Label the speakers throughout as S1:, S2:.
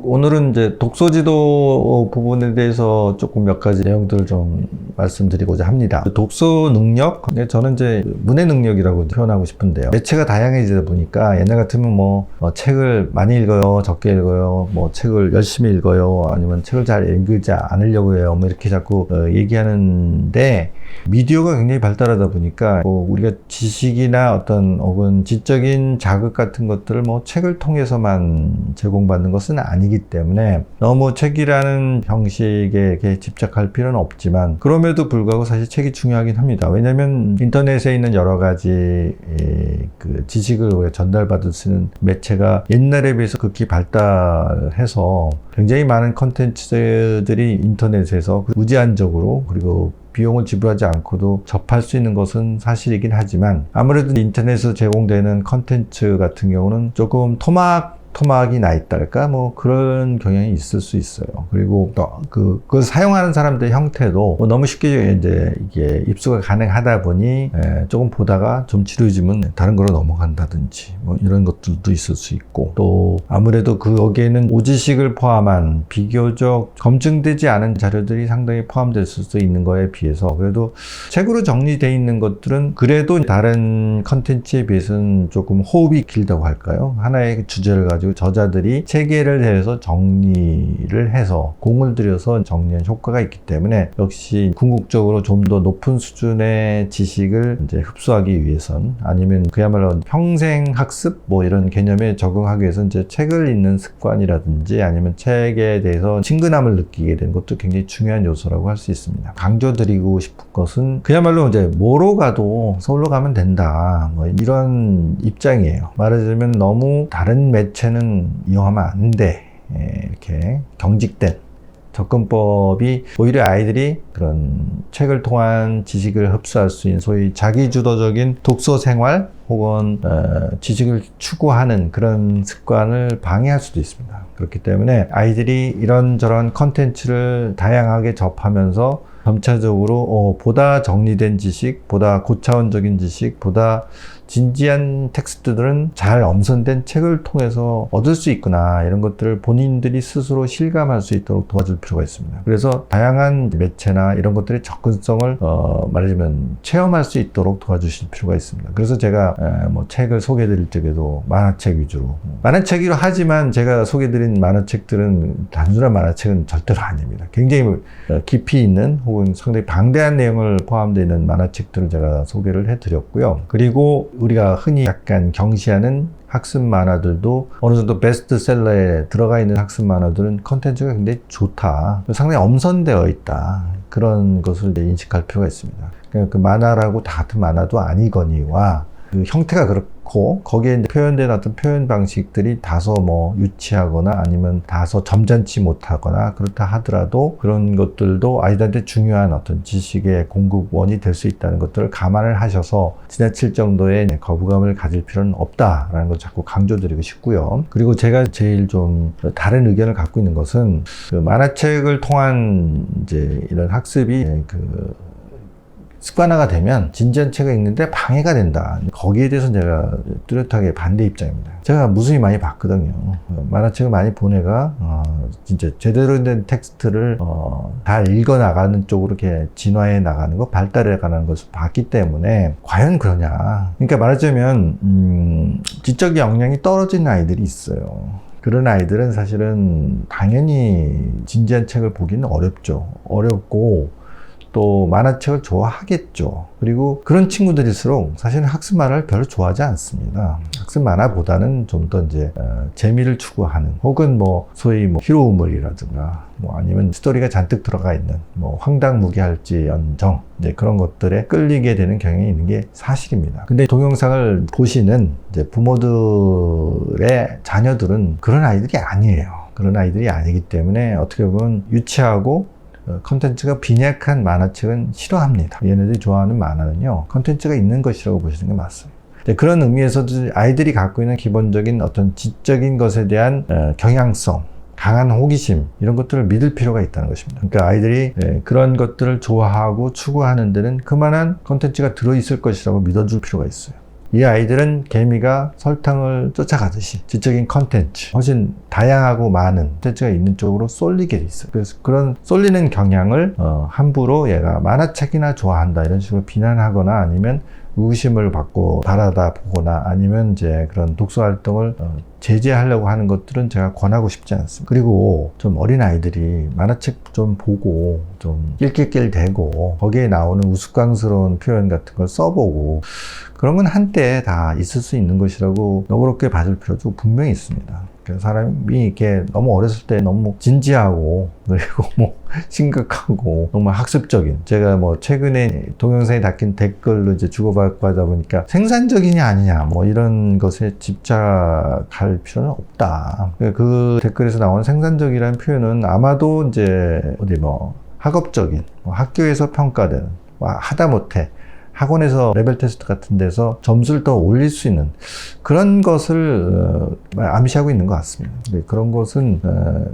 S1: 오늘은 이제 독서지도 부분에 대해서 조금 몇 가지 내용들을 좀 말씀드리고자 합니다. 독서 능력, 저는 이제 문해 능력이라고 표현하고 싶은데요. 매체가 다양해지다 보니까 옛날 같으면 책을 많이 읽어요, 적게 읽어요, 책을 열심히 읽어요, 아니면 책을 잘 읽지 않으려고 해요, 이렇게 자꾸 얘기하는데, 미디어가 굉장히 발달하다 보니까 우리가 지식이나 어떤 혹은 지적인 자극 같은 것들을 책을 통해서만 제공받는 것은 아니기 때문에 너무 책이라는 형식에 이렇게 집착할 필요는 없지만, 그럼에도 불구하고 사실 책이 중요하긴 합니다. 왜냐하면 인터넷에 있는 여러 가지 그 지식을 우리가 전달받을 수 있는 매체가 옛날에 비해서 극히 발달해서 굉장히 많은 컨텐츠들이 인터넷에서 무제한적으로, 그리고 비용을 지불하지 않고도 접할 수 있는 것은 사실이긴 하지만, 아무래도 인터넷에서 제공되는 컨텐츠 같은 경우는 조금 토막이 나 있달까? 그런 경향이 있을 수 있어요. 그리고 또 그걸 사용하는 사람들의 형태도 너무 쉽게 이제 이게 입수가 가능하다 보니 조금 보다가 좀 지루해지면 다른 거로 넘어간다든지 이런 것들도 있을 수 있고, 또 아무래도 거기에는 오지식을 포함한 비교적 검증되지 않은 자료들이 상당히 포함될 수도 있는 거에 비해서, 그래도 책으로 정리되어 있는 것들은 그래도 다른 컨텐츠에 비해서는 조금 호흡이 길다고 할까요? 하나의 주제를 가지고 저자들이 체계를 해서 정리를 해서 공을 들여서 정리한 효과가 있기 때문에, 역시 궁극적으로 좀 더 높은 수준의 지식을 이제 흡수하기 위해선, 아니면 그야말로 평생 학습 이런 개념에 적응하기 위해서 이제 책을 읽는 습관이라든지 아니면 책에 대해서 친근함을 느끼게 되는 것도 굉장히 중요한 요소라고 할 수 있습니다. 강조드리고 싶은 것은 그야말로 이제 뭐로 가도 서울로 가면 된다, 이런 입장이에요. 말하자면 너무 다른 매체는 이용하면 안 돼, 이렇게 경직된 접근법이 오히려 아이들이 그런 책을 통한 지식을 흡수할 수 있는 소위 자기주도적인 독서 생활 혹은 지식을 추구하는 그런 습관을 방해할 수도 있습니다. 그렇기 때문에 아이들이 이런저런 컨텐츠를 다양하게 접하면서 점차적으로 보다 정리된 지식, 보다 고차원적인 지식, 보다 진지한 텍스트들은 잘 엄선된 책을 통해서 얻을 수 있구나, 이런 것들을 본인들이 스스로 실감할 수 있도록 도와줄 필요가 있습니다. 그래서 다양한 매체나 이런 것들의 접근성을 말하자면 체험할 수 있도록 도와주실 필요가 있습니다. 그래서 제가 책을 소개해드릴 적에도 만화책 위주로, 만화책이라 하지만 제가 소개해드린 만화책들은 단순한 만화책은 절대로 아닙니다. 굉장히 깊이 있는 혹은 상당히 방대한 내용을 포함되어 있는 만화책들을 제가 소개를 해드렸고요. 그리고 우리가 흔히 약간 경시하는 학습 만화들도 어느 정도 베스트셀러에 들어가 있는 학습 만화들은 컨텐츠가 굉장히 좋다, 상당히 엄선되어 있다, 그런 것을 인식할 필요가 있습니다. 그러니까 그 만화라고 다 같은 만화도 아니거니와 그 형태가 그렇고 거기에 이제 표현된 어떤 표현 방식들이 다소 유치하거나 아니면 다소 점잖지 못하거나 그렇다 하더라도, 그런 것들도 아이들한테 중요한 어떤 지식의 공급원이 될 수 있다는 것들을 감안을 하셔서 지나칠 정도의 거부감을 가질 필요는 없다라는 걸 자꾸 강조드리고 싶고요. 그리고 제가 제일 좀 다른 의견을 갖고 있는 것은, 그 만화책을 통한 이제 이런 학습이 습관화가 되면 진지한 책을 읽는데 방해가 된다. 거기에 대해서는 제가 뚜렷하게 반대 입장입니다. 제가 무수히 많이 봤거든요. 만화책을 많이 본 애가 진짜 제대로 된 텍스트를 잘 읽어나가는 쪽으로 이렇게 진화해 나가는 거, 발달해 나가는 것을 봤기 때문에 과연 그러냐. 그러니까 말하자면 지적 역량이 떨어진 아이들이 있어요. 그런 아이들은 사실은 당연히 진지한 책을 보기는 어렵고 또 만화책을 좋아하겠죠. 그리고 그런 친구들일수록 사실은 학습 만화를 별로 좋아하지 않습니다. 학습 만화보다는 좀 더 이제 재미를 추구하는, 혹은 소위 히로우물이라든가 아니면 스토리가 잔뜩 들어가 있는 황당무계할지언정 이제 그런 것들에 끌리게 되는 경향이 있는 게 사실입니다. 근데 동영상을 보시는 이제 부모들의 자녀들은 그런 아이들이 아니에요. 그런 아이들이 아니기 때문에 어떻게 보면 유치하고 컨텐츠가 빈약한 만화책은 싫어합니다. 얘네들이 좋아하는 만화는요, 컨텐츠가 있는 것이라고 보시는 게 맞습니다. 그런 의미에서도 아이들이 갖고 있는 기본적인 어떤 지적인 것에 대한 경향성, 강한 호기심, 이런 것들을 믿을 필요가 있다는 것입니다. 그러니까 아이들이 그런 것들을 좋아하고 추구하는 데는 그만한 컨텐츠가 들어있을 것이라고 믿어줄 필요가 있어요. 이 아이들은 개미가 설탕을 쫓아가듯이 지적인 컨텐츠, 훨씬 다양하고 많은 컨텐츠가 있는 쪽으로 쏠리게 돼 있어요. 그래서 그런 쏠리는 경향을 함부로 얘가 만화책이나 좋아한다 이런 식으로 비난하거나 아니면 의구심을 받고 바라다 보거나 아니면 이제 그런 독서 활동을 제재하려고 하는 것들은 제가 권하고 싶지 않습니다. 그리고 좀 어린 아이들이 만화책 좀 보고 좀 낄낄낄대고 거기에 나오는 우스꽝스러운 표현 같은 걸 써보고 그런 건 한때 다 있을 수 있는 것이라고 너그럽게 봐줄 필요도 분명히 있습니다. 사람이 이렇게 너무 어렸을 때 너무 진지하고 그리고 뭐 심각하고 정말 학습적인 제가 뭐 최근에 동영상에 닦인 댓글로 이제 주고받고 하다 보니까 생산적이냐 아니냐 뭐 이런 것에 집착할 필요는 없다. 그 댓글에서 나온 생산적이라는 표현은 아마도 이제 어디 뭐 학업적인 학교에서 평가되는 하다못해 학원에서 레벨 테스트 같은 데서 점수를 더 올릴 수 있는 그런 것을 암시하고 있는 것 같습니다. 그런 것은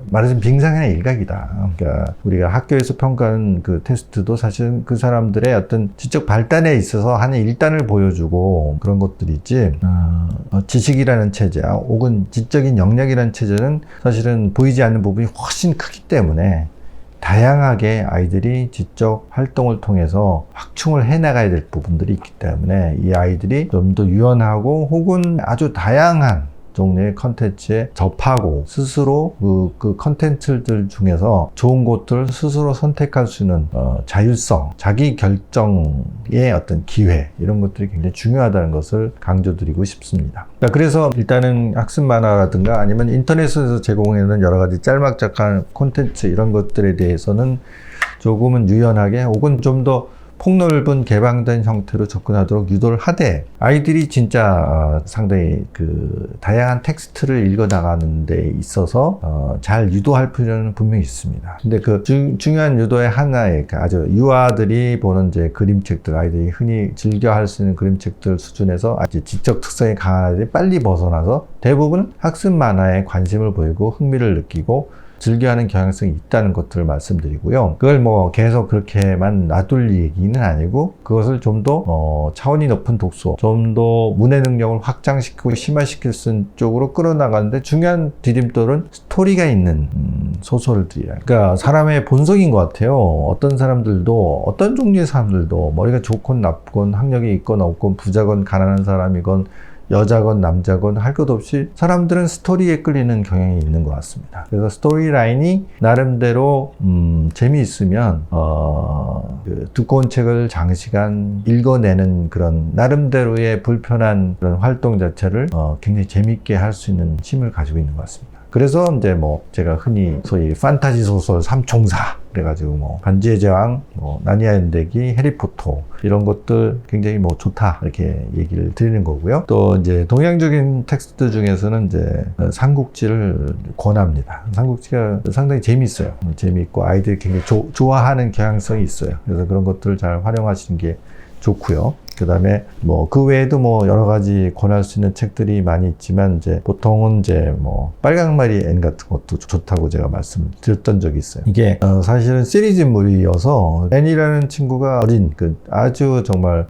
S1: 말하자면 빙상의 일각이다. 그러니까 우리가 학교에서 평가하는 그 테스트도 사실은 그 사람들의 어떤 지적 발달에 있어서 한 일단을 보여주고 그런 것들이지 지식이라는 체제 혹은 지적인 역량이라는 체제는 사실은 보이지 않는 부분이 훨씬 크기 때문에 다양하게 아이들이 지적 활동을 통해서 확충을 해나가야 될 부분들이 있기 때문에 이 아이들이 좀 더 유연하고 혹은 아주 다양한 종류의 컨텐츠에 접하고 스스로 그 컨텐츠들 중에서 좋은 것들을 스스로 선택할 수 있는 자율성, 자기 결정의 어떤 기회 이런 것들이 굉장히 중요하다는 것을 강조드리고 싶습니다. 그래서 일단은 학습 만화라든가 아니면 인터넷에서 제공하는 여러 가지 짤막짤막한 콘텐츠 이런 것들에 대해서는 조금은 유연하게 혹은 좀 더 폭넓은 개방된 형태로 접근하도록 유도를 하되 아이들이 진짜 상당히 그 다양한 텍스트를 읽어 나가는 데 있어서 잘 유도할 필요는 분명히 있습니다. 근데 그 중요한 유도의 하나의 아주 유아들이 보는 이제 그림책들 아이들이 흔히 즐겨 할 수 있는 그림책들 수준에서 아주 지적 특성이 강한 아이들이 빨리 벗어나서 대부분 학습 만화에 관심을 보이고 흥미를 느끼고 즐겨하는 경향성이 있다는 것들을 말씀드리고요. 그걸 뭐 계속 그렇게만 놔둘 얘기는 아니고 그것을 좀 더 차원이 높은 독서, 좀 더 문해 능력을 확장시키고 심화시킬 수 있는 쪽으로 끌어나가는데 중요한 디딤돌은 스토리가 있는 소설들이야. 그러니까 사람의 본성인 것 같아요. 어떤 사람들도 어떤 종류의 사람들도 머리가 좋건 나쁘건 학력이 있건 없건 부자건 가난한 사람이건 여자건 남자건 할 것 없이 사람들은 스토리에 끌리는 경향이 있는 것 같습니다. 그래서 스토리라인이 나름대로 재미있으면 그 두꺼운 책을 장시간 읽어내는 그런 나름대로의 불편한 그런 활동 자체를 굉장히 재미있게 할 수 있는 힘을 가지고 있는 것 같습니다. 그래서 이제 뭐 제가 흔히 소위 판타지 소설 삼총사 그래가지고 뭐 반지의 제왕, 뭐 나니아 연대기, 해리포터 이런 것들 굉장히 뭐 좋다 이렇게 얘기를 드리는 거고요. 또 이제 동양적인 텍스트 중에서는 이제 삼국지를 권합니다. 삼국지가 상당히 재미있어요. 재미있고 아이들이 굉장히 좋아하는 경향성이 있어요. 그래서 그런 것들을 잘 활용하시는 게 좋고요. 그 다음에 뭐 그 외에도 뭐 여러 가지 권할 수 있는 책들이 많이 있지만 이제 보통은 이제 뭐 빨강마리 앤 같은 것도 좋다고 제가 말씀드렸던 적이 있어요. 이게 사실은 시리즈물이어서 앤이라는 친구가 어린 그 아주 정말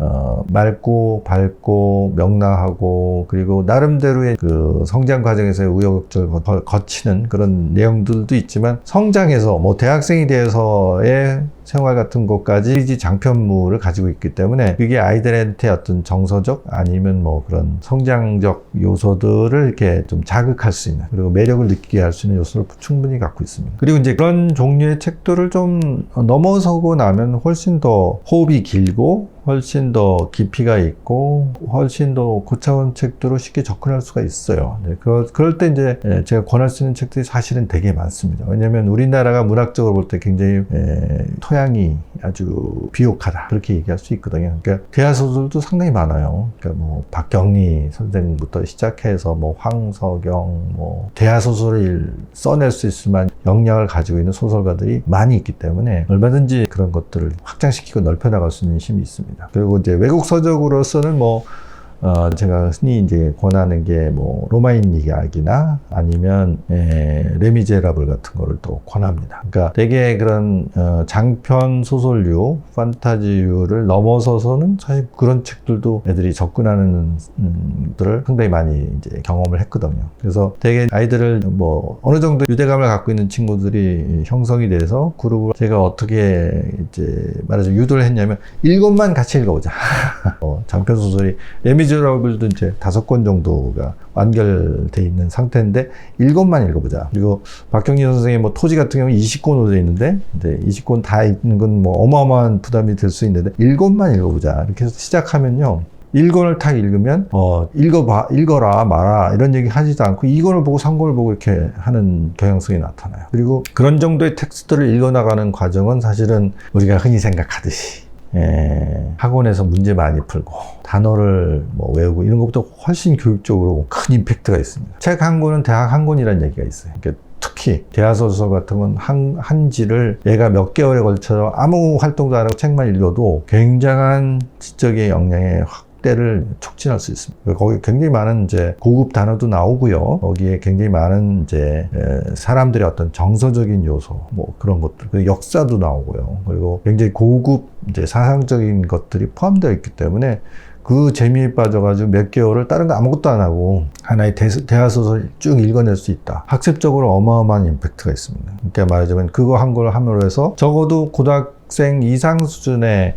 S1: 맑고 밝고 명랑하고 그리고 나름대로의 그 성장 과정에서의 우여곡절을 거치는 그런 내용들도 있지만 성장해서 뭐 대학생이 돼서의 생활 같은 것까지 시리즈 장편물을 가지고 있기 때문에 그게 아이들한테 어떤 정서적 아니면 뭐 그런 성장적 요소들을 이렇게 좀 자극할 수 있는 그리고 매력을 느끼게 할 수 있는 요소를 충분히 갖고 있습니다. 그리고 이제 그런 종류의 책들을 좀 넘어서고 나면 훨씬 더 호흡이 길고 훨씬 더 깊이가 있고 훨씬 더 고차원 책들로 쉽게 접근할 수가 있어요. 네, 그럴 때 이제 제가 권할 수 있는 책들이 사실은 되게 많습니다. 왜냐하면 우리나라가 문학적으로 볼 때 굉장히 토양이 아주 비옥하다 그렇게 얘기할 수 있거든요. 그러니까 대하소설도 상당히 많아요. 그러니까 뭐 박경리 선생부터 시작해서 뭐 황석영 뭐 대하소설을 써낼 수 있을 만한 역량을 가지고 있는 소설가들이 많이 있기 때문에 얼마든지 그런 것들을 확장시키고 넓혀나갈 수 있는 힘이 있습니다. 그리고 이제 외국 서적으로서는 뭐 제가 흔히 이제 권하는 게 뭐 로마인 이야기나 아니면 레미제라블 같은 거를 또 권합니다. 그러니까 되게 그런 장편 소설류, 판타지류를 넘어서서는 사실 그런 책들도 애들이 접근하는 들을 상당히 많이 이제 경험을 했거든요. 그래서 되게 아이들을 뭐 어느 정도 유대감을 갖고 있는 친구들이 형성이 돼서 그룹을 제가 어떻게 이제 말하자면 유도를 했냐면 이것만 같이 읽어보자. 장편 소설이 레미제라블도 이제 5권 정도가 완결돼 있는 상태인데 이것만 읽어보자. 그리고 박경리 선생의 뭐 토지 같은 경우는 20권으로 되어 있는데 이제 20권 다 읽는 건 뭐 어마어마한 부담이 될 수 있는데 이것만 읽어보자. 이렇게 해서 시작하면요. 1권을 딱 읽으면 읽어라 마라 이런 얘기 하지도 않고 2권을 보고 3권을 보고 이렇게 하는 경향성이 나타나요. 그리고 그런 정도의 텍스트를 읽어나가는 과정은 사실은 우리가 흔히 생각하듯이 학원에서 문제 많이 풀고 단어를 뭐 외우고 이런 것보다 훨씬 교육적으로 큰 임팩트가 있습니다. 책 한 권은 대학 한 권이라는 얘기가 있어요. 그러니까 특히 대하소설 같은 건 한지를 얘가 몇 개월에 걸쳐 아무 활동도 안 하고 책만 읽어도 굉장한 지적의 역량의 확대를 촉진할 수 있습니다. 거기 굉장히 많은 이제 고급 단어도 나오고요. 거기에 굉장히 많은 이제 사람들의 어떤 정서적인 요소, 뭐 그런 것들, 그리고 역사도 나오고요. 그리고 굉장히 고급 이제 사상적인 것들이 포함되어 있기 때문에 그 재미에 빠져가지고 몇 개월을 다른 거 아무것도 안 하고 하나의 대하소설 쭉 읽어낼 수 있다. 학습적으로 어마어마한 임팩트가 있습니다. 그러니까 말하자면 그거 한 걸 함으로 해서 적어도 고등학생 이상 수준의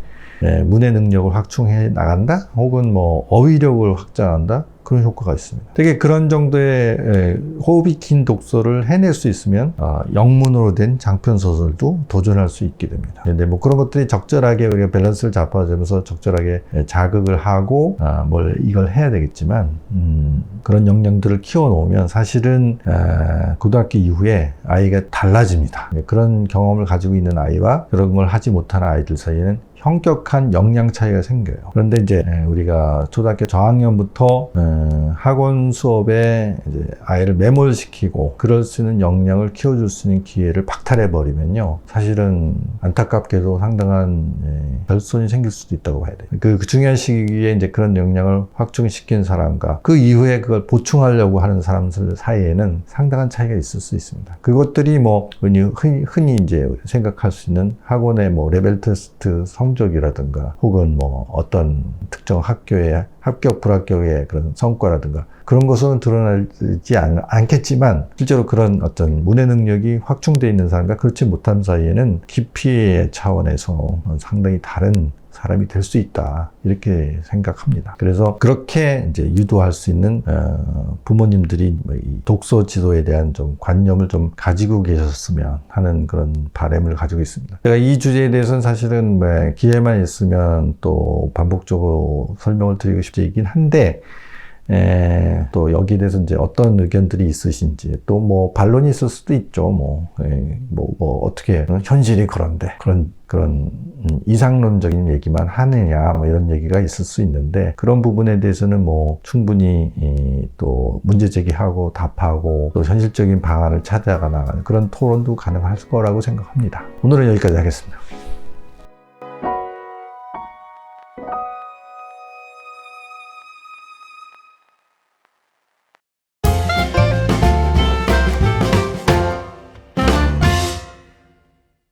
S1: 문해 능력을 확충해 나간다? 혹은 뭐 어휘력을 확장한다? 그런 효과가 있습니다. 되게 그런 정도의 호흡이 긴 독서를 해낼 수 있으면 영문으로 된 장편 소설도 도전할 수 있게 됩니다. 근데 뭐 그런 것들이 적절하게 우리가 밸런스를 잡아주면서 적절하게 자극을 하고 이걸 해야 되겠지만 그런 역량들을 키워놓으면 사실은 고등학교 이후에 아이가 달라집니다. 그런 경험을 가지고 있는 아이와 그런 걸 하지 못하는 아이들 사이에는 현격한 역량 차이가 생겨요. 그런데 이제 우리가 초등학교 저학년부터 학원 수업에 이제 아이를 매몰시키고 그럴 수 있는 역량을 키워줄 수 있는 기회를 박탈해 버리면요, 사실은 안타깝게도 상당한 결손이 생길 수도 있다고 봐야 돼요. 그 중요한 시기에 이제 그런 역량을 확충시킨 사람과 그 이후에 그걸 보충하려고 하는 사람들 사이에는 상당한 차이가 있을 수 있습니다. 그것들이 뭐 흔히 이제 생각할 수 있는 학원의 뭐 레벨 테스트 성적이라든가 혹은 뭐 어떤 특정 학교의 합격 불합격의 그런 성과라든가 그런 것은 드러나지 않겠지만 실제로 그런 어떤 문해 능력이 확충되어 있는 사람과 그렇지 못한 사이에는 깊이의 차원에서 상당히 다른 사람이 될 수 있다, 이렇게 생각합니다. 그래서 그렇게 이제 유도할 수 있는 부모님들이 이 독서 지도에 대한 좀 관념을 좀 가지고 계셨으면 하는 그런 바람을 가지고 있습니다. 제가 이 주제에 대해서는 사실은 기회만 있으면 또 반복적으로 설명을 드리고 싶긴 한데 또 여기에 대해서 이제 어떤 의견들이 있으신지, 또 뭐 반론이 있을 수도 있죠. 어떻게 현실이 그런데 그런 이상론적인 얘기만 하느냐, 뭐 이런 얘기가 있을 수 있는데, 그런 부분에 대해서는 뭐 충분히 또 문제 제기하고 답하고 또 현실적인 방안을 찾아가 나가는 그런 토론도 가능할 거라고 생각합니다. 오늘은 여기까지 하겠습니다.